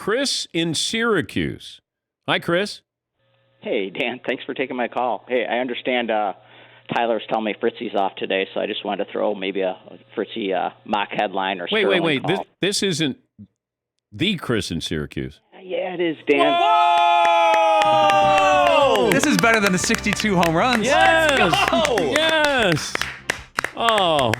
Chris in Syracuse. Hi, Chris. Hey, Dan. Thanks for taking my call. Hey, I understand Tyler's telling me Fritzy's off today, so I just wanted to throw maybe a Fritzy mock headline or Wait. call. This isn't the Chris in Syracuse. Yeah, it is, Dan. Whoa! This is better than the 62 home runs. Yes! Let's go! Yes! Oh,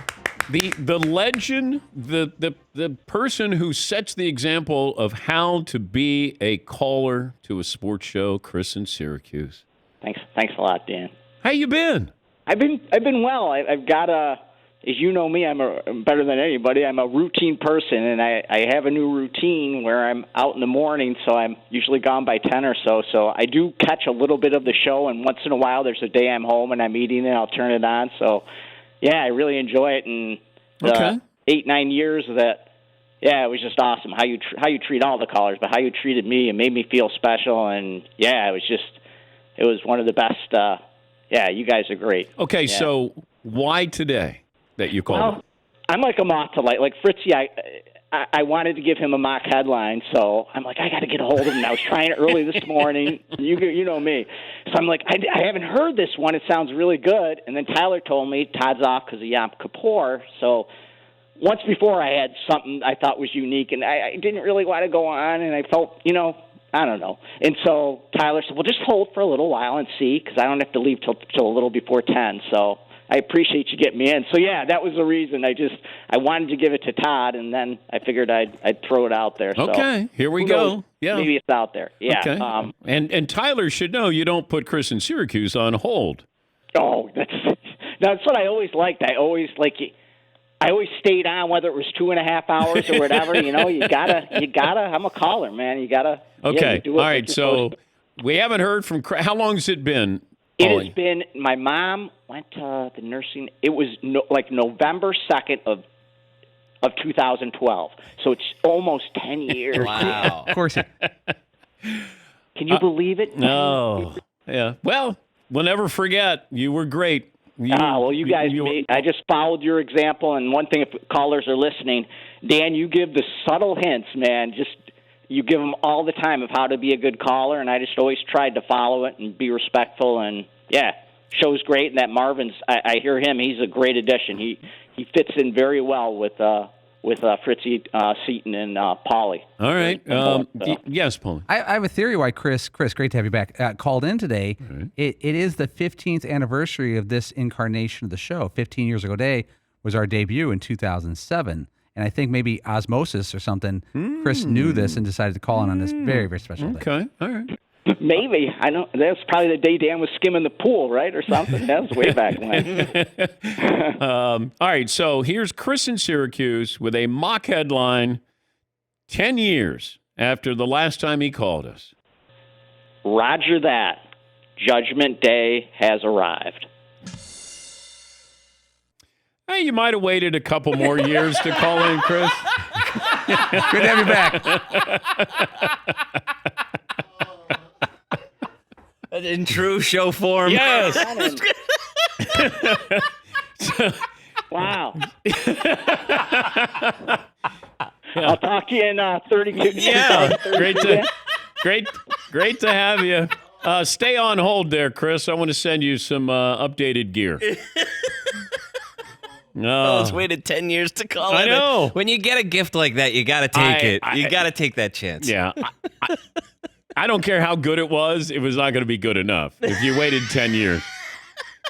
the legend, the person who sets the example of how to be a caller to a sports show, Chris in Syracuse. Thanks a lot, Dan. How you been? I've been well. I've got as you know me, I'm better than anybody. I'm a routine person, and I have a new routine where I'm out in the morning, so I'm usually gone by 10 or so. So I do catch a little bit of the show, and once in a while there's a day I'm home and I'm eating it, I'll turn it on. So, yeah, I really enjoy it. And the 8-9 years that, yeah, it was just awesome how you treat all the callers, but how you treated me, it made me feel special. And, yeah, it was one of the best. Yeah, you guys are great. Okay, yeah. So why today that you called? Well, I'm like a moth to light. Like Fritzy, I wanted to give him a mock headline, so I'm like, I got to get a hold of him. I was trying early this morning. You know me. So I'm like, I haven't heard this one. It sounds really good. And then Tyler told me Todd's off because of Yom Kippur. So once before I had something I thought was unique, and I didn't really want to go on, and I felt, I don't know. And so Tyler said, well, just hold for a little while and see, because I don't have to leave till a little before 10. So I appreciate you getting me in. So, yeah, that was the reason. I wanted to give it to Todd, and then I figured I'd throw it out there. Okay, so, here we go. Yeah. Maybe it's out there. Yeah. Okay. And Tyler should know you don't put Chris in Syracuse on hold. Oh, that's what I always liked. I always stayed on, whether it was 2.5 hours or whatever. You gotta. I'm a caller, man. You gotta. Okay. Yeah, all right. So we haven't heard from. How long has it been? It has been. My mom went to the nursing. It was November 2nd of 2012. So it's almost 10 years. Wow. Of course. Can you believe it? No. Yeah. Well, we'll never forget. You were great. You guys, I just followed your example, and one thing, if callers are listening, Dan, you give the subtle hints, man. You give them all the time of how to be a good caller, and I just always tried to follow it and be respectful, and, yeah, show's great, and that Marvin's, I hear him, he's a great addition. He fits in very well with Fritzy Seaton and Paulie. All right. Yes, Paulie. I have a theory why Chris, great to have you back, called in today. Right. It is the 15th anniversary of this incarnation of the show. 15 years ago today was our debut in 2007. And I think maybe osmosis or something, Chris knew this and decided to call in on this very, very special day. Okay. All right. Maybe. I don't. That's probably the day Dan was skimming the pool, right, or something. That was way back when. All right, so here's Chris in Syracuse with a mock headline 10 years after the last time he called us. Roger that. Judgment Day has arrived. Hey, you might have waited a couple more years to call in, Chris. Good to have you back. In true show form. Yes. Wow. I'll talk to you in 32. Yeah, great to have you. Stay on hold there, Chris. I want to send you some updated gear. No, it's waited 10 years to call I in. know. When you get a gift like that, you got to take it. You got to take that chance. Yeah. I don't care how good it was not going to be good enough if you waited 10 years.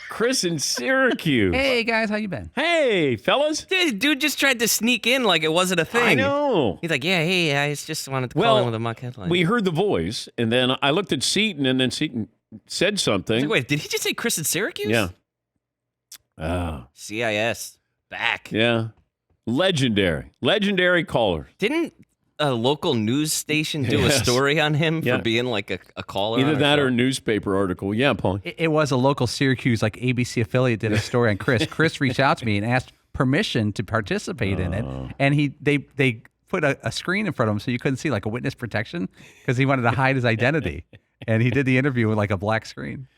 Chris in Syracuse. Hey, guys, how you been? Hey, fellas. Dude just tried to sneak in like it wasn't a thing. I know. He's like, yeah, hey, I just wanted to call in with a mock headline. We heard the voice, and then I looked at Seaton, and then Seaton said something. Like, wait, did he just say Chris in Syracuse? Yeah. CIS. Back. Yeah. Legendary caller. Didn't a local news station do a story on him for being like a caller? Either that or a newspaper article. Yeah, Paul. It was a local Syracuse, like ABC affiliate did a story on Chris. Chris reached out to me and asked permission to participate in it. And they put a screen in front of him so you couldn't see, like a witness protection, because he wanted to hide his identity. And he did the interview with like a black screen.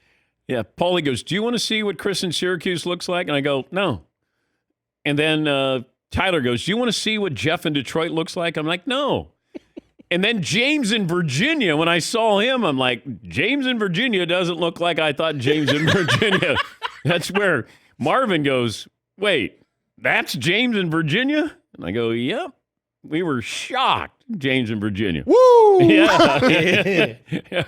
Yeah, Paulie goes, do you want to see what Chris in Syracuse looks like? And I go, no. And then Tyler goes, do you want to see what Jeff in Detroit looks like? I'm like, no. And then James in Virginia, when I saw him, I'm like, James in Virginia doesn't look like I thought James in Virginia. That's where Marvin goes, wait, that's James in Virginia? And I go, yep. We were shocked, James in Virginia. Woo! Yeah.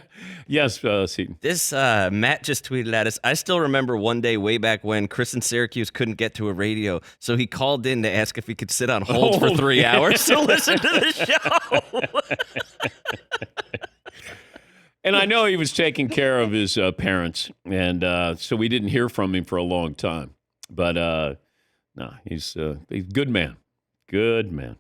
Yes, Seton. This Matt just tweeted at us. I still remember one day way back when Chris in Syracuse couldn't get to a radio, so he called in to ask if he could sit on hold for 3 hours to listen to the show. And I know he was taking care of his parents, and so we didn't hear from him for a long time. But no, he's a good man. Good man.